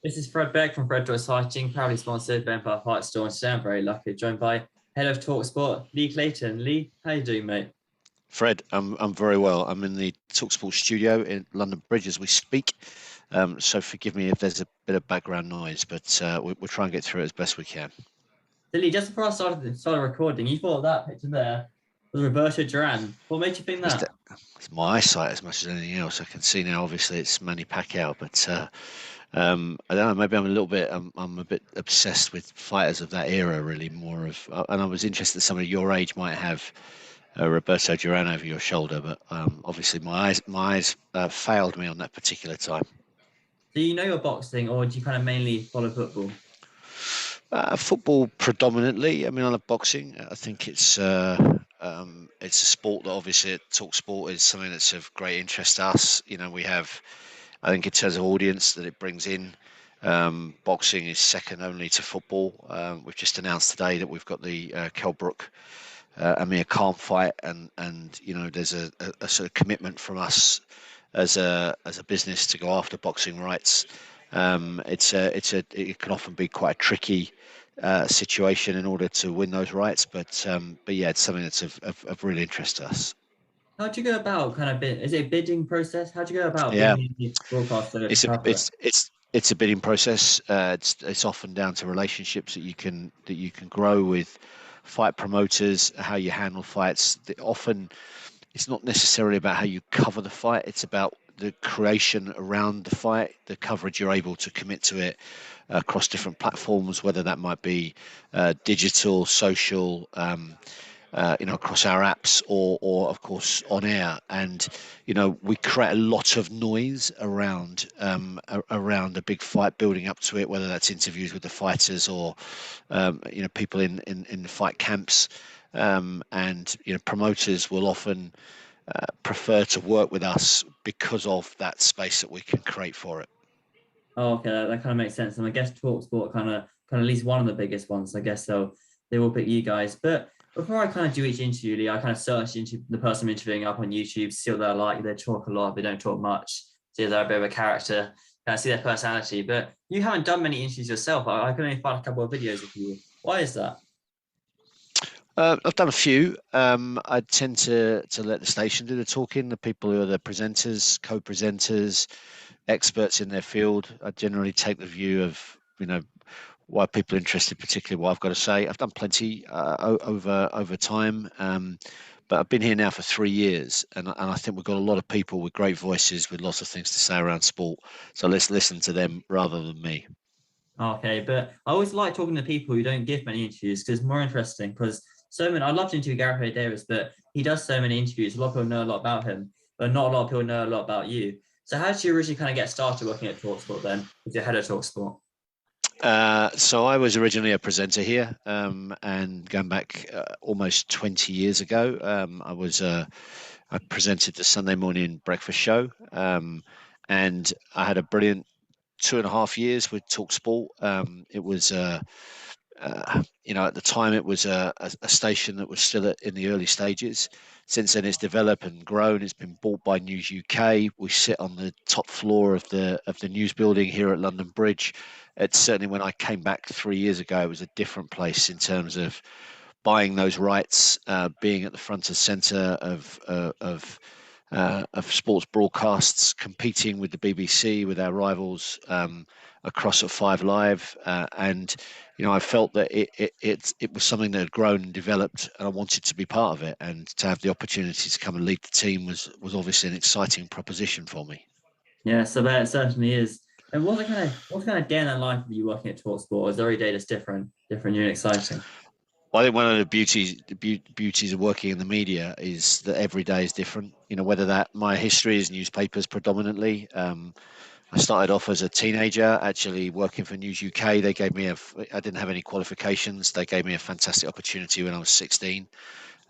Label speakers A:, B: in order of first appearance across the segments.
A: This is Fred Beck from Fred Cycling, proudly sponsored by Empire Fight Store. And today I'm very lucky, joined by head of Talksport, Lee Clayton. Lee, how you doing, mate?
B: Fred, I'm very well. I'm in the Talksport studio in London Bridge as we speak. So forgive me if there's a bit of background noise, but we'll try and get through it as best we can.
A: So Lee, just before I started recording, you thought that picture there was Roberto Duran. What made you think
B: It's,
A: that?
B: it's my eyesight as much as anything else. I can see now. Obviously, it's Manny Pacquiao, but I don't know. Maybe I'm a bit obsessed with fighters of that era, really. More of, and I was interested that somebody your age might have Roberto Duran over your shoulder, but obviously my eyes failed me on that particular time.
A: Do you know your boxing, or do you kind of mainly follow football?
B: Football predominantly. I mean, I love boxing. I think it's a sport that obviously at Talksport is something that's of great interest to us. We have, I think, in terms of audience that it brings in, boxing is second only to football. We've just announced today that we've got the Brook Amir Khan fight, and there's a sort of commitment from us as a business to go after boxing rights. It can often be quite a tricky situation in order to win those rights, but yeah, it's something that's of real interest to us.
A: How do you go about kind of is it a bidding process? How do you go about
B: Yeah,
A: being the broadcaster to
B: it's a
A: cover it?
B: it's a bidding process. It's often down to relationships that you can grow with fight promoters, how you handle fights. Often it's not necessarily about how you cover the fight. It's about the creation around the fight, the coverage you're able to commit to it across different platforms, whether that might be digital, social, across our apps, or of course on air. And we create a lot of noise around a big fight building up to it, whether that's interviews with the fighters or people in the fight camps. And promoters will often prefer to work with us because of that space that we can create for it.
A: Oh, okay, that kind of makes sense. And I guess Talksport kind of at least one of the biggest ones. I guess so they will pick you guys. But before I kind of do each interview, Lee, I kind of search into the person I'm interviewing up on YouTube, see what they're like. They talk a lot, they don't talk much. See if they're a bit of a character, kind of see their personality. But you haven't done many interviews yourself. I can only find a couple of videos of you. Why is that?
B: I've done a few. I tend to let the station do the talking. The people who are the presenters, co-presenters, experts in their field. I generally take the view of why people are interested, particularly what I've got to say. I've done plenty over time, but I've been here now for 3 years, and I think we've got a lot of people with great voices with lots of things to say around sport. So let's listen to them rather than me.
A: Okay, but I always like talking to people who don't give many interviews because it's more interesting. Because so many, I'd love to interview Gareth Davis, but he does so many interviews. A lot of people know a lot about him, but not a lot of people know a lot about you. So how did you originally kind of get started working at Talksport then, with your head of Talksport?
B: So I was originally a presenter here, and going back almost 20 years ago, I presented the Sunday morning breakfast show, and I had a brilliant 2.5 years with Talksport. It was at the time it was a station that was still in the early stages. Since then, it's developed and grown. It's been bought by News UK. We sit on the top floor of the news building here at London Bridge. It's certainly when I came back 3 years ago, it was a different place in terms of buying those rights, being at the front and centre of sports broadcasts, competing with the BBC, with our rivals across at Five Live, and I felt that it was something that had grown and developed, and I wanted to be part of it, and to have the opportunity to come and lead the team was obviously an exciting proposition for me.
A: Yeah, so that it certainly is. And what's kind of day in the life of you working at Talksport? Is every day that's different, new and exciting?
B: Well, I think one of the beauties of working in the media is that every day is different. Whether that my history is newspapers predominantly. I started off as a teenager, actually working for News UK. I didn't have any qualifications. They gave me a fantastic opportunity when I was 16.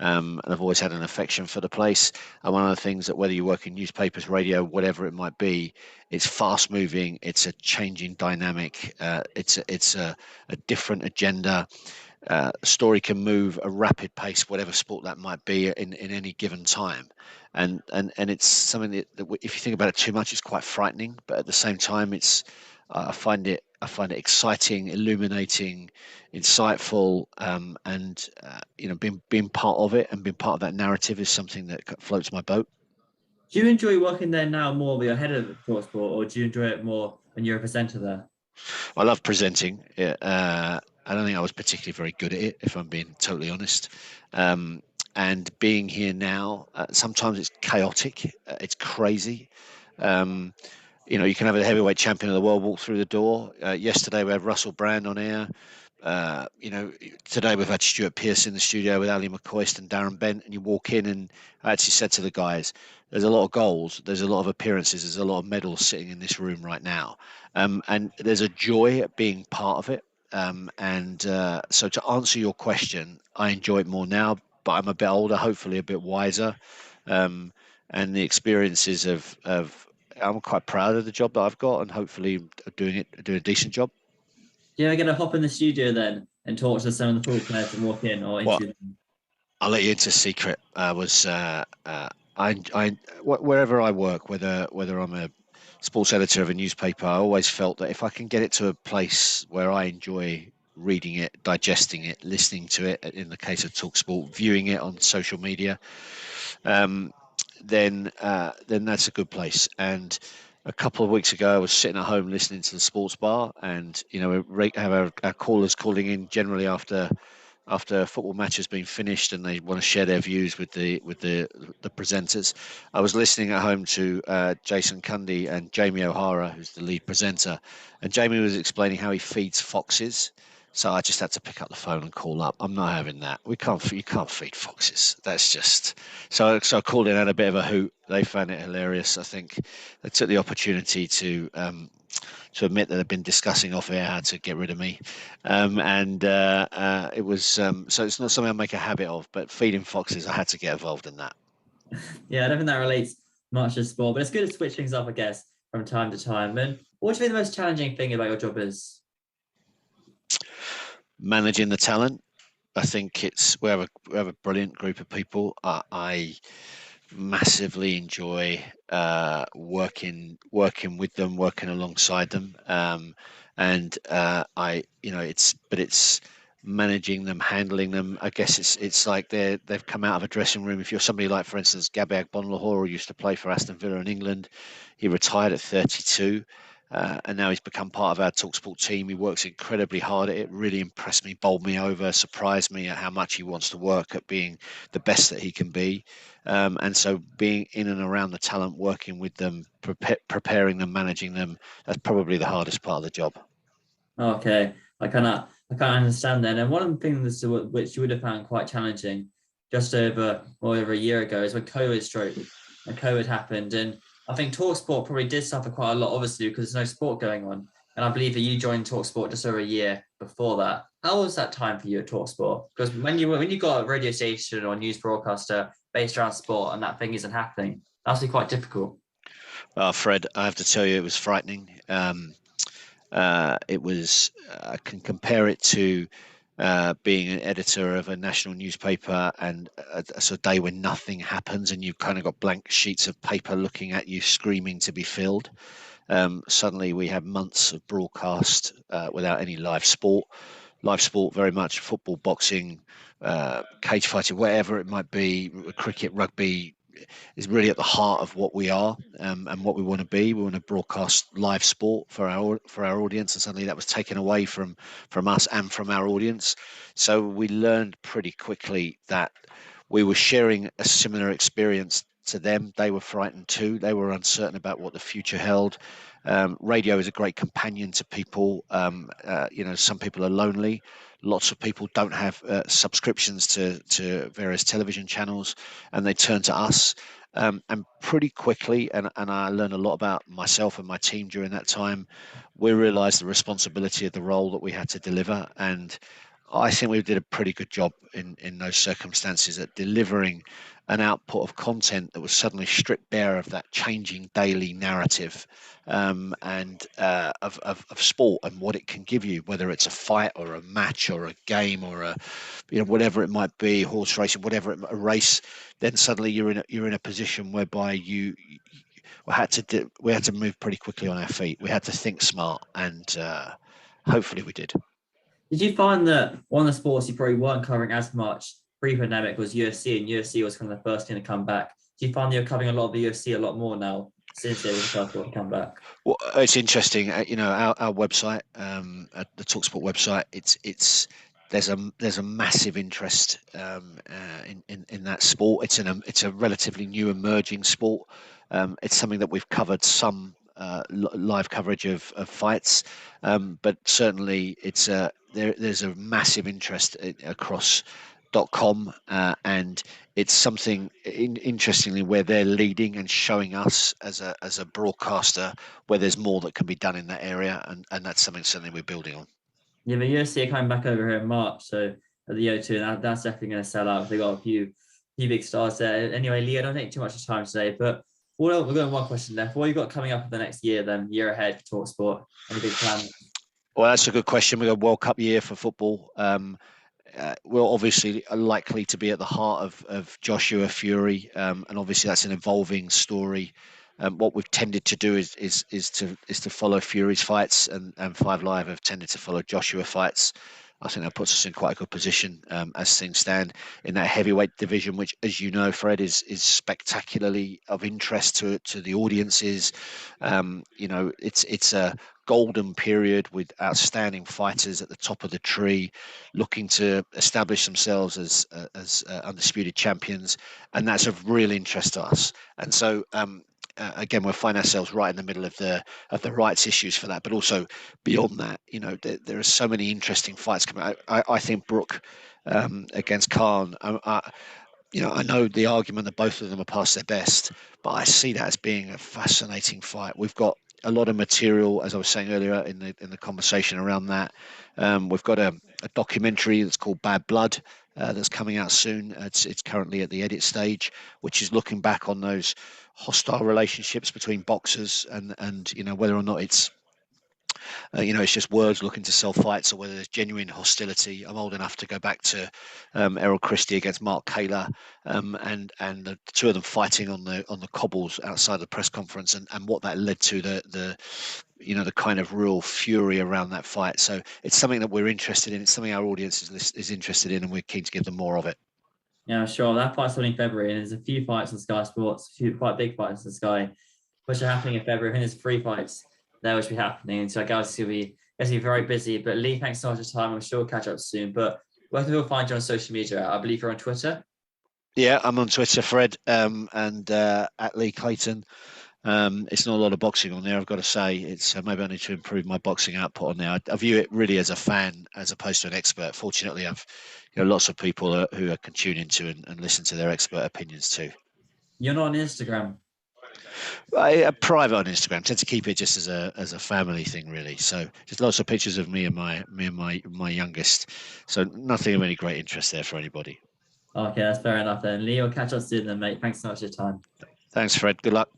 B: And I've always had an affection for the place. And one of the things that whether you work in newspapers, radio, whatever it might be, it's fast moving. It's a changing dynamic. It's a different agenda. Story can move a rapid pace, whatever sport that might be in any given time, and it's something that if you think about it too much, it's quite frightening. But at the same time, it's I find it exciting, illuminating, insightful, and being part of it and being part of that narrative is something that floats my boat.
A: Do you enjoy working there now more with your head of Talksport, or do you enjoy it more when you're a presenter there?
B: I love presenting. I don't think I was particularly very good at it, if I'm being totally honest. Um, and being here now, sometimes it's chaotic, it's crazy. Um, you can have a heavyweight champion of the world walk through the door. Yesterday we had Russell Brand on air. Uh, you know, Today we've had Stuart Pearce in the studio with Ali McCoist and Darren Bent, and you walk in, and I actually said to the guys, "There's a lot of goals, there's a lot of appearances, there's a lot of medals sitting in this room right now, and there's a joy at being part of it." So to answer your question, I enjoy it more now, but I'm a bit older, hopefully a bit wiser, um, and the experiences of I'm quite proud of the job that I've got, and hopefully doing a decent job.
A: Do you ever get to hop in the studio then and talk to some of the pool players that walk in or
B: Well,
A: interview them?
B: I'll let you into a secret. Wherever I work, whether I'm a sports editor of a newspaper, I always felt that if I can get it to a place where I enjoy reading it, digesting it, listening to it, in the case of Talksport, viewing it on social media, um, then that's a good place. And a couple of weeks ago, I was sitting at home listening to the sports bar, and we have our callers calling in generally after a football match has been finished, and they want to share their views with the presenters. I was listening at home to Jason Cundy and Jamie O'Hara, who's the lead presenter, and Jamie was explaining how he feeds foxes. So I just had to pick up the phone and call up. I'm not having that. We can't. You can't feed foxes. That's just. So I called in, had a bit of a hoot. They found it hilarious. I think they took the opportunity to admit that they've been discussing off air how to get rid of me, and it was so it's not something I make a habit of. But feeding foxes, I had to get involved in that.
A: Yeah, I don't think that relates much to sport, but it's good to switch things up, I guess, from time to time. And what do you think the most challenging thing about your job is?
B: Managing the talent, I think we have a brilliant group of people. I massively enjoy working with them, working alongside them, and I it's managing them, handling them. I guess it's like they've come out of a dressing room. If you're somebody like, for instance, Gabby Agbonlahor, who used to play for Aston Villa in England, he retired at 32. And now he's become part of our Talksport team. He works incredibly hard at it. Really impressed me, bowled me over, surprised me at how much he wants to work at being the best that he can be. And so being in and around the talent, working with them, preparing them, managing them, that's probably the hardest part of the job.
A: Okay, I kind of understand that. And one of the things which you would have found quite challenging just over a year ago is when COVID struck and COVID happened. And I think Talksport probably did suffer quite a lot, obviously, because there's no sport going on. And I believe that you joined Talksport just over a year before that. How was that time for you at Talksport? Because when you got a radio station or news broadcaster based around sport and that thing isn't happening, that's quite difficult.
B: Fred, I have to tell you, it was frightening. It was. I can compare it to being an editor of a national newspaper, and it's a day when nothing happens, and you've kind of got blank sheets of paper looking at you, screaming to be filled. Suddenly, we have months of broadcast without any live sport. Live sport, very much football, boxing, cage fighting, whatever it might be, cricket, rugby, is really at the heart of what we are, and what we want to be. We want to broadcast live sport for our audience, and suddenly that was taken away from us and from our audience. So we learned pretty quickly that we were sharing a similar experience to them. They were frightened too. They were uncertain about what the future held. Radio is a great companion to people. Some people are lonely. Lots of people don't have subscriptions to various television channels, and they turn to us. And pretty quickly, and I learned a lot about myself and my team during that time. We realised the responsibility of the role that we had to deliver, and I think we did a pretty good job in those circumstances at delivering an output of content that was suddenly stripped bare of that changing daily narrative, and of sport and what it can give you, whether it's a fight or a match or a game or whatever it might be, horse racing, a race. Then suddenly you're in a position whereby we had to move pretty quickly on our feet. We had to think smart, and hopefully we did.
A: Did you find that one of the sports you probably weren't covering as much pre-pandemic was UFC, and UFC was kind of the first thing to come back? Do you find you're covering a lot of the UFC a lot more now since they were the first one to come back?
B: Well, it's interesting. Our website, at the Talksport website, there's a massive interest in that sport. It's a relatively new emerging sport. It's something that we've covered some live coverage of fights, but certainly there's a massive interest across .com, and it's something interestingly where they're leading and showing us as a broadcaster where there's more that can be done in that area, and that's something certainly we're building on.
A: Yeah, the UFC are coming back over here in March, so at the O2, and that's definitely going to sell out. They got few big stars there. Anyway, Lee, I don't take too much of time today, but we've got one question left. What have you got coming up for the next year, then year ahead for Talksport? Any big plans?
B: Well, that's a good question. We got a World Cup year for football. We're obviously likely to be at the heart of Joshua Fury, and obviously that's an evolving story. What we've tended to do is to follow Fury's fights, and Five Live have tended to follow Joshua fights. I think that puts us in quite a good position as things stand in that heavyweight division, which, as you know, Fred, is spectacularly of interest to the audiences. It's a golden period with outstanding fighters at the top of the tree, looking to establish themselves as undisputed champions, and that's of real interest to us. And so, again, we'll find ourselves right in the middle of the rights issues for that, but also beyond that, there are so many interesting fights coming out. I think Brook against Khan. I know the argument that both of them are past their best, but I see that as being a fascinating fight. We've got a lot of material, as I was saying earlier in the conversation around that. We've got a documentary that's called Bad Blood that's coming out soon. It's currently at the edit stage, which is looking back on those hostile relationships between boxers, and whether or not it's just words looking to sell fights, or whether there's genuine hostility. I'm old enough to go back to Errol Christie against Mark Kaler, and the two of them fighting on the cobbles outside the press conference, and what that led to, the kind of real fury around that fight. So it's something that we're interested in. It's something our audience is interested in, and we're keen to give them more of it.
A: Yeah, sure. That fight's on in February, and there's a few fights on Sky Sports, a few quite big fights on Sky, which are happening in February. I think there's 3 fights there which will be happening. And so I guess it'll be very busy. But Lee, thanks so much for your time. I'm sure we'll catch up soon. But where can people find you on social media? I believe you're on Twitter.
B: Yeah, I'm on Twitter, Fred, and at Lee Clayton. It's not a lot of boxing on there, I've got to say. It's maybe I need to improve my boxing output on there. I view it really as a fan as opposed to an expert. Fortunately, I've lots of people who I can tune into and listen to their expert opinions too.
A: You're not on Instagram.
B: Private on Instagram. Tend to keep it just as a family thing, really. So just lots of pictures of me and my youngest. So nothing of any great interest there for anybody.
A: Okay, that's fair enough then. Lee, we'll catch up soon then, mate. Thanks so much for your time.
B: Thanks, Fred. Good luck.